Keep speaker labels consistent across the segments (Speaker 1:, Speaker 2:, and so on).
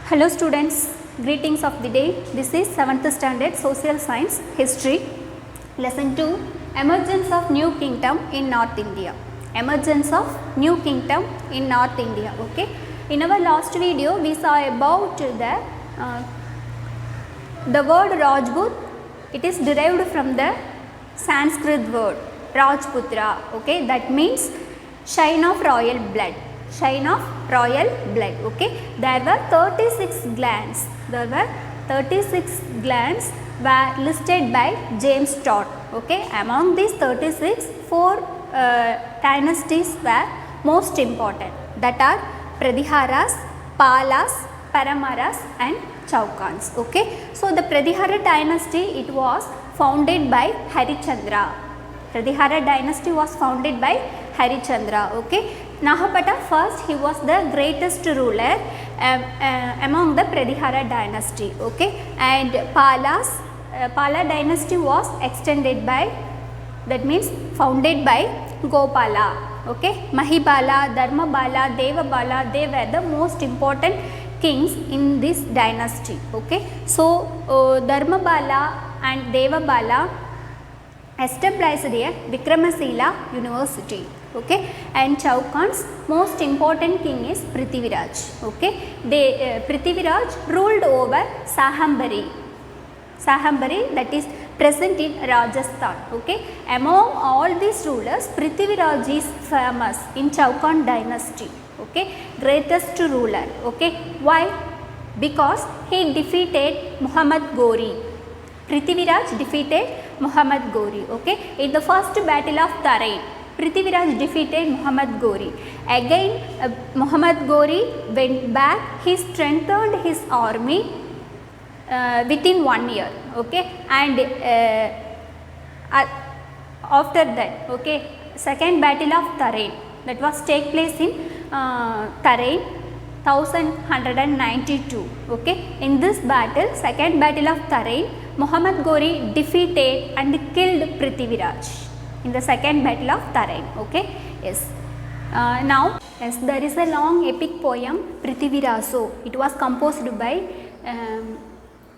Speaker 1: Hello students, greetings of the day. This is 7th standard social science history lesson 2, emergence of new kingdom in North India. Emergence of new kingdom in North India. Okay, in our last video we saw about the word Rajput. It is derived from the Sanskrit word Rajputra. Okay, that means shine of royal blood. Shine of royal blood. Okay, there were 36 glands. There were 36 glands were listed by James Todd. Okay, among these 36, 4 dynasties were most important. That are Pratiharas, Palas, Paramaras and Chaukans. Okay, so the Pratihara dynasty, it was founded by Harichandra. Pratihara dynasty was founded by Harichandra. Okay, Nahapata first, he was the greatest ruler among the Pratihara dynasty. Okay, and Pala dynasty was extended by, that means founded by Gopala. Okay, Mahibala, Dharmabala, Devabala, they were the most important kings in this dynasty. Okay, so Dharmabala and Devabala established a Vikramasila University. Okay, and Chaukans most important king is Prithviraj. Okay, Prithviraj ruled over Sahambari, that is present in Rajasthan. Okay, among all these rulers, Prithviraj is famous in Chaukan dynasty. Okay, greatest ruler. Okay, why? Because he defeated Muhammad Ghori. Prithviraj defeated Muhammad Ghori. Okay, in the first battle of Tarain, Prithviraj defeated Muhammad Ghori. Again Muhammad Ghori went back. He strengthened his army within 1 year. Okay, and after that, okay, second battle of Tarain, that was take place in Tarain 1192. Okay, in this battle, second battle of Tarain, Muhammad Ghori defeated and killed Prithviraj in the second battle of Tarain. Okay, yes. Now, yes, there is a long epic poem Prithviraso. It was composed by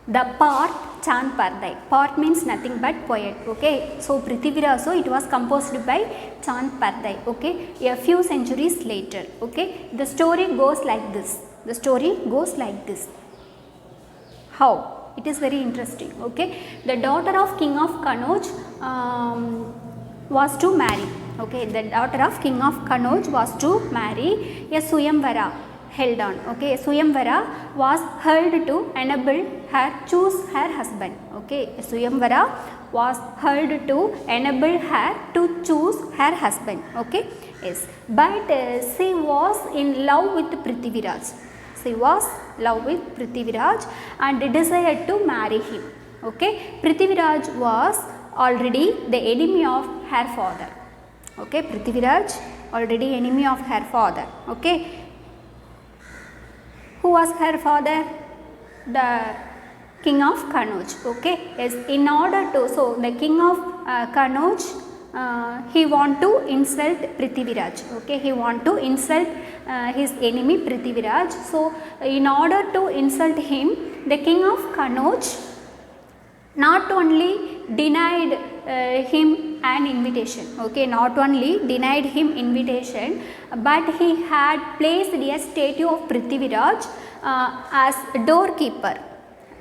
Speaker 1: the Part Chand Pardai. Part means nothing but poet. Okay, so Prithviraso, it was composed by Chand Pardai. Okay, a few centuries later. Okay, the story goes like this. The story goes like this. How? It is very interesting. Okay, the daughter of King of Kanauj was to marry. Okay, the daughter of King of Kanauj was to marry. A Suyamvara held on. Okay, Suyamvara was held to enable her choose her husband. Okay, Suyamvara was held to enable her to choose her husband. Okay, yes, but she was in love with Prithviraj. She was in love with Prithviraj and desired to marry him. Okay, Prithviraj was already the enemy of her father. Okay, Prithviraj already enemy of her father. Okay, who was her father? The King of Kanauj. Okay, yes, in order to, so the King of Kanauj, he want to insult Prithviraj. Okay, he want to insult his enemy Prithviraj. So in order to insult him, the King of Kanauj not only denied him an invitation. Okay, not only denied him invitation, but he had placed a statue of Prithviraj as doorkeeper.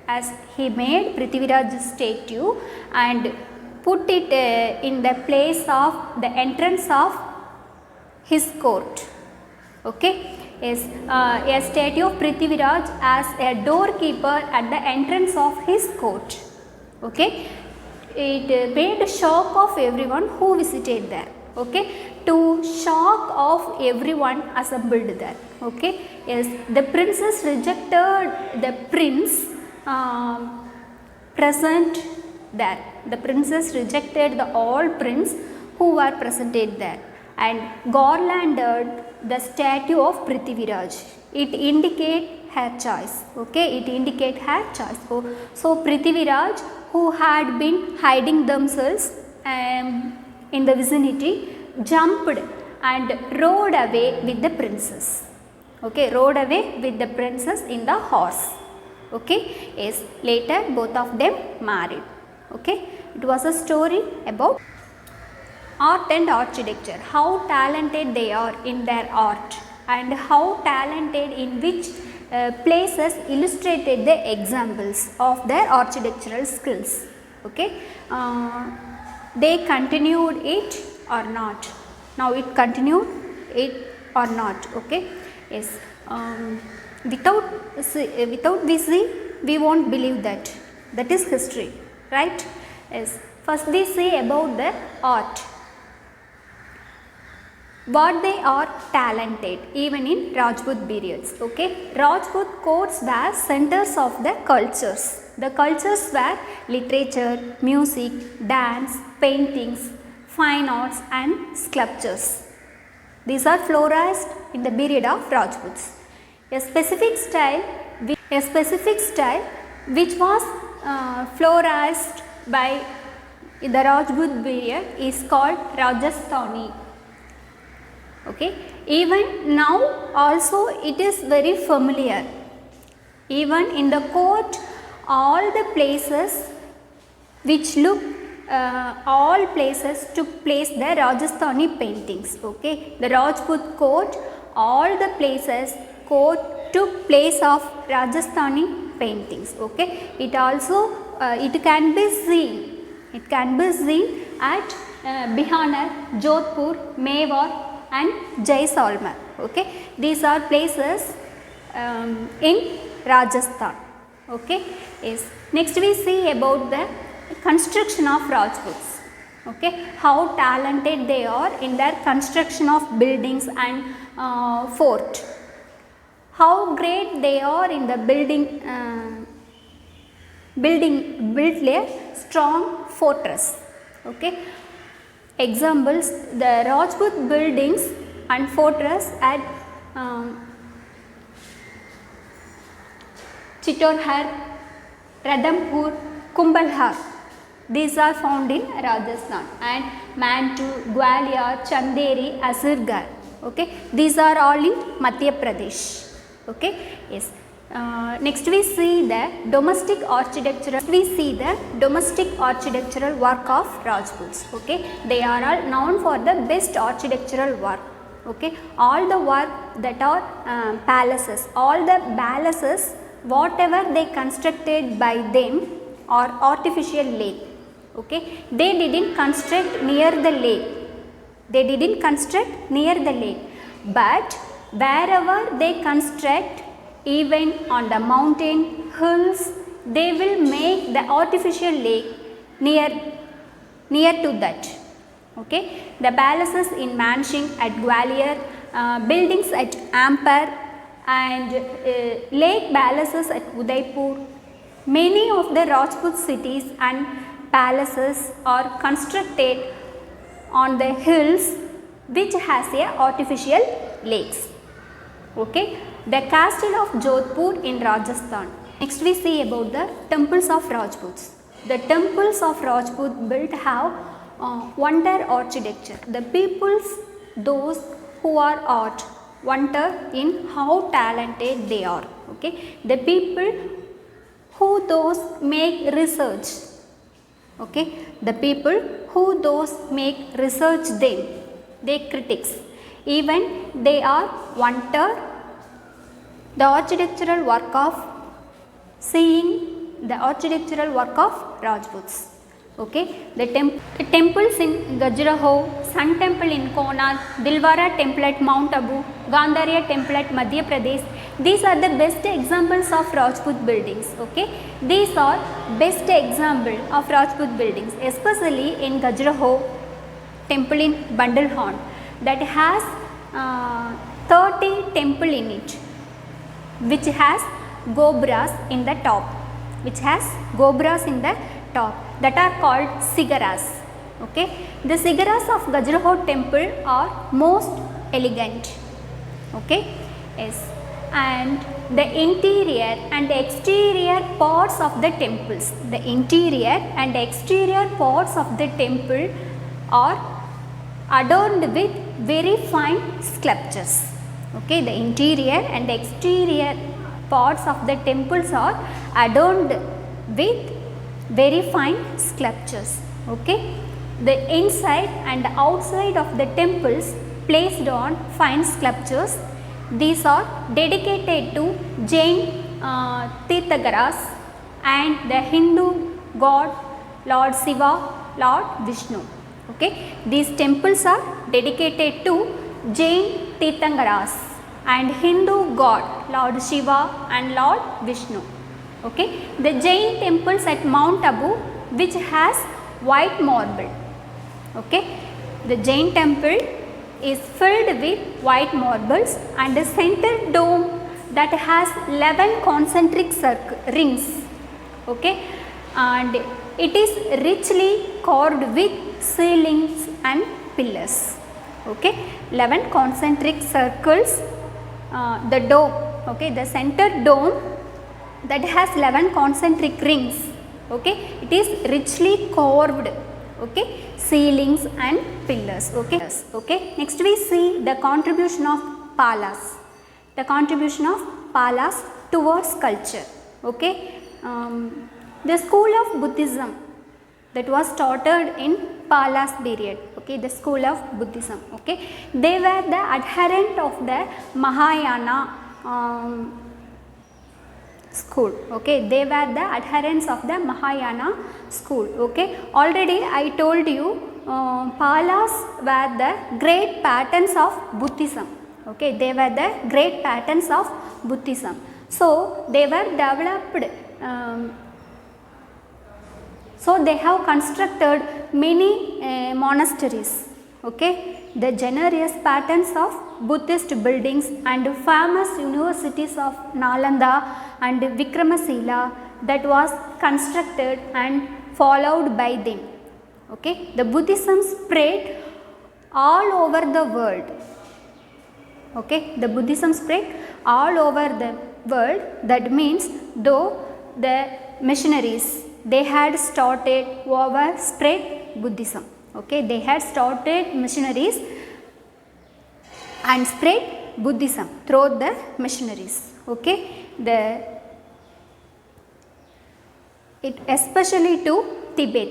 Speaker 1: As he made Prithviraj's statue and put it in the place of the entrance of his court. Okay, yes, a statue of Prithviraj as a doorkeeper at the entrance of his court. Okay, it made a shock of everyone who visited there. Okay, to shock of everyone assembled there. Okay, yes, the princess rejected the prince present there. The princess rejected the all prince who were presented there and garlanded the statue of Prithviraj. It indicate her choice. Okay, it indicate her choice. So Prithviraj, who had been hiding themselves in the vicinity, jumped and rode away with the princess. Okay, rode away with the princess in the horse. Okay, yes, later both of them married. Okay, it was a story about art and architecture, how talented they are in their art and how talented in which places illustrated the examples of their architectural skills. Okay, they continued it or not? Now it continued it or not? Okay, yes. Without we see, we won't believe that. That is history, right? Yes. First we say about the art. What they are talented even in Rajput periods. Okay, Rajput courts were centers of the cultures. The cultures were literature, music, dance, paintings, fine arts and sculptures. These are flourished in the period of Rajputs. A specific style which was flourished by the Rajput period is called Rajasthani. Okay, even now also it is very familiar. Even in the court, all the places which look all places took place the Rajasthani paintings. Okay, the Rajput court, all the places court took place of Rajasthani paintings. Okay, it also it can be seen at Bihar, Jodhpur, Mewar and Jaisalmer. Okay, these are places in Rajasthan. Okay, yes. Next we see about the construction of Rajputs. Okay, how talented they are in their construction of buildings and fort. How great they are in the built a strong fortress. Okay. Examples, the Rajput buildings and fortress at Chittorgarh, Radhampur, Kumbhalgarh. These are found in Rajasthan, and Mantu, Gwalior, Chanderi, Asirgarh. Okay, these are all in Madhya Pradesh. Okay, yes. Next we see the domestic architectural work of Rajputs. Okay, they are all known for the best architectural work. Okay, all the work that are palaces, all the palaces, whatever they constructed by them are artificial lake. Okay, they didn't construct near the lake. But wherever they construct, even on the mountain, hills, they will make the artificial lake near to that. Okay, the palaces in Mansingh at Gwalior, buildings at Ampere and lake palaces at Udaipur. Many of the Rajput cities and palaces are constructed on the hills which has a artificial lakes. Okay, the castle of Jodhpur in Rajasthan. Next we see about the temples of Rajputs. The temples of Rajput built have wonder architecture. The peoples, those who are art, wonder in how talented they are. Okay, the people who those make research. Okay, the people who those make research them, they critics. Even they are wonder the architectural work of Rajputs. Okay, the temples in Khajuraho, Sun Temple in Konark, Dilwara Temple at Mount Abu, Gandhariya Temple at Madhya Pradesh. These are the best examples of Rajput buildings. Okay, these are best example of Rajput buildings, especially in Khajuraho Temple in Bundelkhand, that has 30 temple in it, which has gobras in the top, that are called sigaras. Okay, the sigaras of Khajuraho temple are most elegant. Okay, yes, and the interior and exterior parts of the temples, are adorned with very fine sculptures. Okay, the interior and exterior parts of the temples are adorned with very fine sculptures. Okay, the inside and outside of the temples placed on fine sculptures. These are dedicated to Jain Tirthagaras and the Hindu god Lord Shiva, Lord Vishnu. Okay, these temples are dedicated to Jain Tirthankaras and Hindu god Lord Shiva and Lord Vishnu. Okay, the Jain temples at Mount Abu, which has white marble. Okay, the Jain temple is filled with white marbles and the center dome that has 11 concentric rings. Okay, and it is richly carved with ceilings and pillars. Okay, 11 concentric circles, the dome, okay, the center dome that has 11 concentric rings. Okay, it is richly carved. Okay, ceilings and pillars. Okay, okay. Next we see the contribution of Palas. The contribution of Palas towards culture. Okay, the school of Buddhism that was started in Palas period. Okay, the school of Buddhism. Okay, they were the adherent of the Mahayana school. Okay, they were the adherents of the Mahayana school. Okay, already I told you Palas were the great patterns of Buddhism. Okay, they were the great patterns of Buddhism. So they were developed. So they have constructed many monasteries. Okay, the generous patterns of Buddhist buildings and famous universities of Nalanda and Vikramasila that was constructed and followed by them. Okay, the Buddhism spread all over the world. Okay, the Buddhism spread all over the world. That means though the missionaries, they had started over spread Buddhism. Okay, they had started missionaries and spread Buddhism through the missionaries. Okay, it especially to Tibet.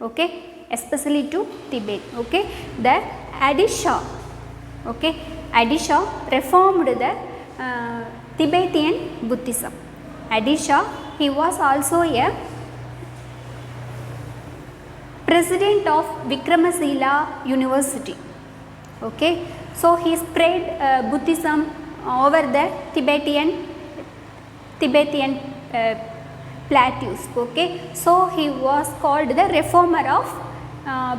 Speaker 1: Okay, especially to Tibet. Okay, the Adi Shah. Okay, Adi Shah reformed the Tibetan Buddhism. Adi Shah, he was also a president of Vikramasila University. Okay, so he spread Buddhism over the Tibetan plateaus. Okay, so he was called the reformer of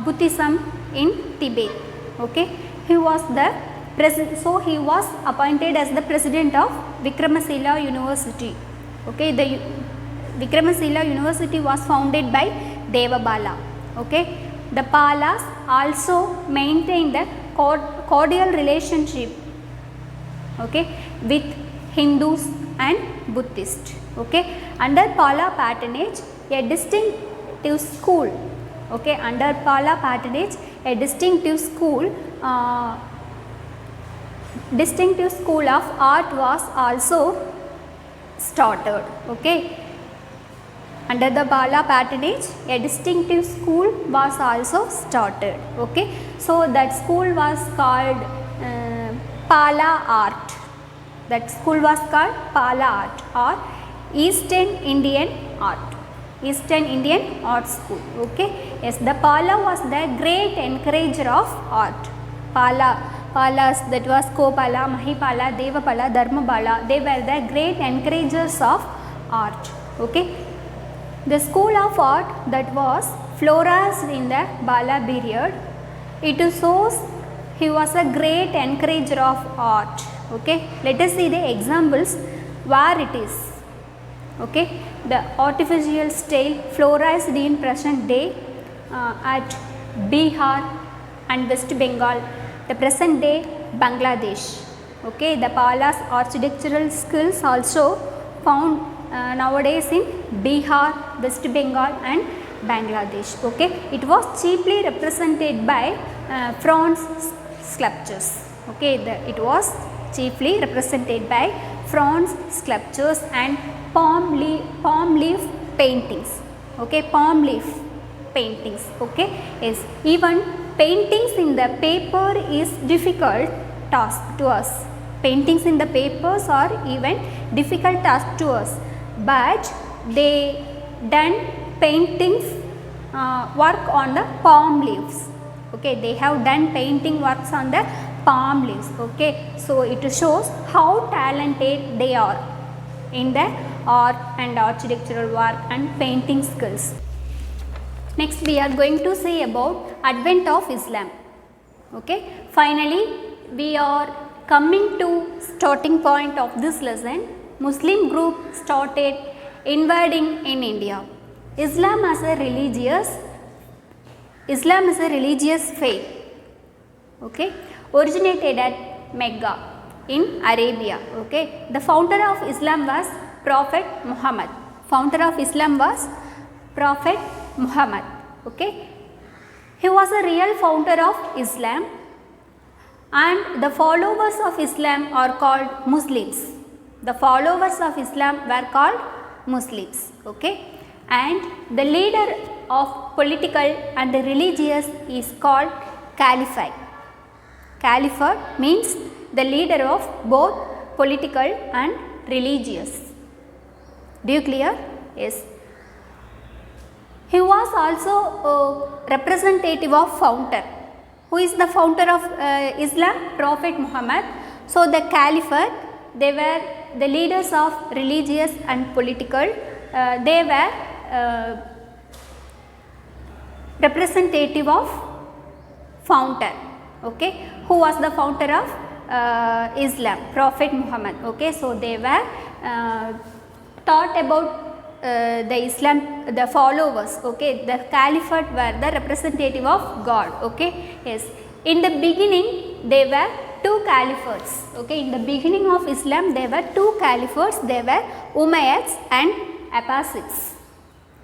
Speaker 1: Buddhism in Tibet. Okay, he was the so he was appointed as the president of Vikramasila University. Okay, the Vikramasila University was founded by Devabala. Okay, the Palas also maintained a cordial relationship, okay, with Hindus and Buddhists. Okay, under Pala patronage, a distinctive school. Okay, under Pala patronage, a distinctive school of art was also started. Okay, under the Pala patronage, a distinctive school was also started. Okay, so that school was called Pala art. That school was called Pala art or Eastern Indian art. Eastern Indian art school. Okay, yes, the Pala was the great encourager of art. Palas, that was Kopala, Mahipala, Devapala, Dharmapala, they were the great encouragers of art. Okay, the school of art that was flourished in the Bala period, it shows he was a great encourager of art. Okay, let us see the examples where it is. Okay, the artificial style flourished in present day at Bihar and West Bengal, the present day Bangladesh. Okay, the Pala's architectural skills also found nowadays in Bihar, West Bengal and Bangladesh. Okay, it was cheaply represented by bronze sculptures. Okay, it was chiefly represented by bronze sculptures and palm leaf paintings. Okay, palm leaf paintings. Okay, yes, even paintings in the paper is difficult task to us. Paintings in the papers are even difficult task to us, but they done paintings work on the palm leaves. Okay, they have done painting works on the palm leaves. Okay, so it shows how talented they are in the art and architectural work and painting skills. Next we are going to see about advent of Islam. Okay, finally we are coming to starting point of this lesson. Muslim group started invading in India. Islam is a religious faith. Okay, originated at Mecca in Arabia. Okay, the founder of Islam was Prophet Muhammad. Founder of Islam was Prophet Muhammad. Okay, he was a real founder of Islam, and the followers of Islam are called Muslims. The followers of Islam were called Muslims. Okay, and the leader of political and the religious is called Caliphate. Caliphate means the leader of both political and religious. Do you clear? Yes. He was also a representative of founder. Who is the founder of Islam? Prophet Muhammad. So the Caliphate, they were the leaders of religious and political. They were representative of founder. Okay, who was the founder of Islam? Prophet Muhammad. Okay, so they were taught about the Islam, the followers. Okay, the Caliphate were the representative of God. Okay, yes, in the beginning they were two caliphates. Okay, in the beginning of Islam there were two caliphates. They were Umayyads and Abbasids.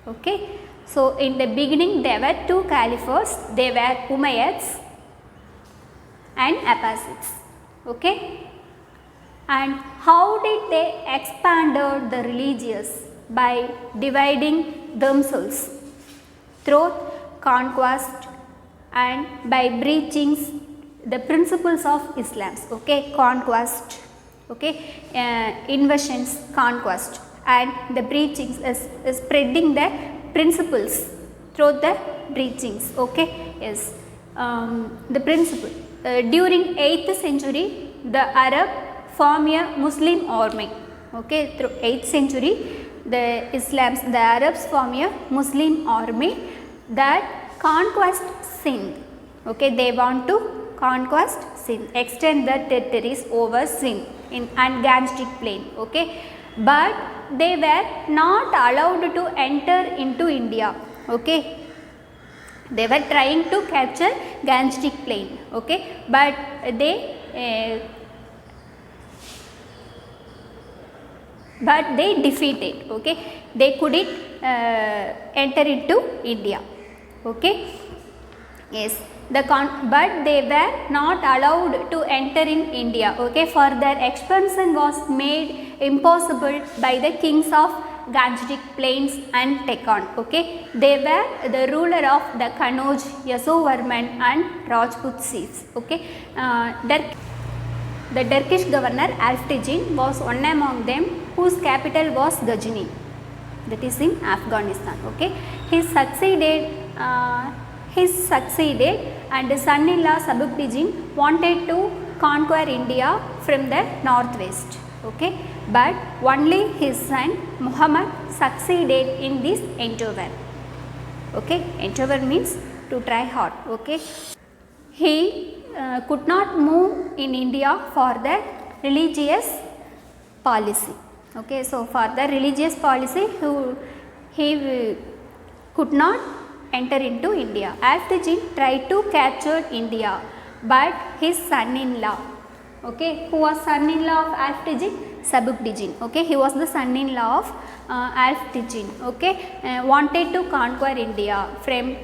Speaker 1: Okay, so in the beginning there were two caliphates. They were Umayyads and Abbasids. Okay, and how did they expanded the religious? By dividing themselves through conquest and by breaching the principles of Islam. Okay, conquest. Okay, invasions, conquest, and the breachings is spreading the principles through the breachings. Okay, yes, the principle. During 8th century, the Arab formed a Muslim army. Okay, through 8th century, the Arabs form a Muslim army that conquest Sindh. Okay, they want to conquest Sindh, extend the territories over Sindh and Gangetic plain. Okay, but they were not allowed to enter into India. Okay, they were trying to capture Gangetic plain. Okay, but they defeated. Okay, they couldn't enter into India. Okay, yes, but they were not allowed to enter in India. Okay, for their expansion was made impossible by the kings of Gangetic plains and Deccan. Okay, they were the ruler of the Kanauj, Yasovarman and Rajput chiefs. Okay, the Turkish governor Alptigin was one among them, whose capital was Ghazni, that is in Afghanistan. Okay, he succeeded and his son-in-law Sabuktigin wanted to conquer India from the northwest. Okay, but only his son Muhammad succeeded in this endeavor. Okay, endeavor means to try hard. Okay, he could not move in India for the religious policy. Okay, so for the religious policy he could not enter into India. Alptigin tried to capture India, but his son-in-law, okay, who was son-in-law of Alptigin? Sabuktigin. Okay, he was the son-in-law of Alptigin. Okay, wanted to conquer India from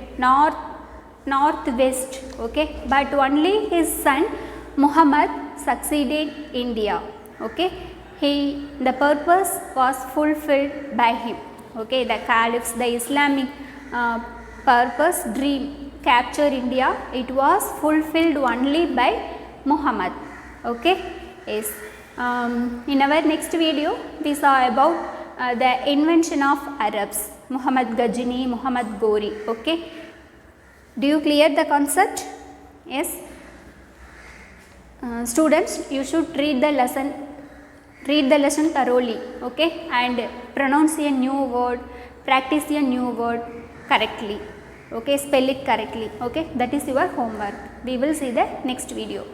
Speaker 1: northwest. Okay, but only his son Muhammad succeeded India. Okay, the purpose was fulfilled by him. Okay, the caliphs, the Islamic purpose, dream, capture India, it was fulfilled only by Muhammad. Okay, yes. In our next video, we saw about the invention of Arabs, Muhammad Ghazini, Muhammad Ghori. Okay, do you clear the concept? Yes. Students, you should read the lesson thoroughly, okay, and pronounce a new word, practice a new word correctly, okay, spell it correctly, okay, that is your homework. We will see the next video.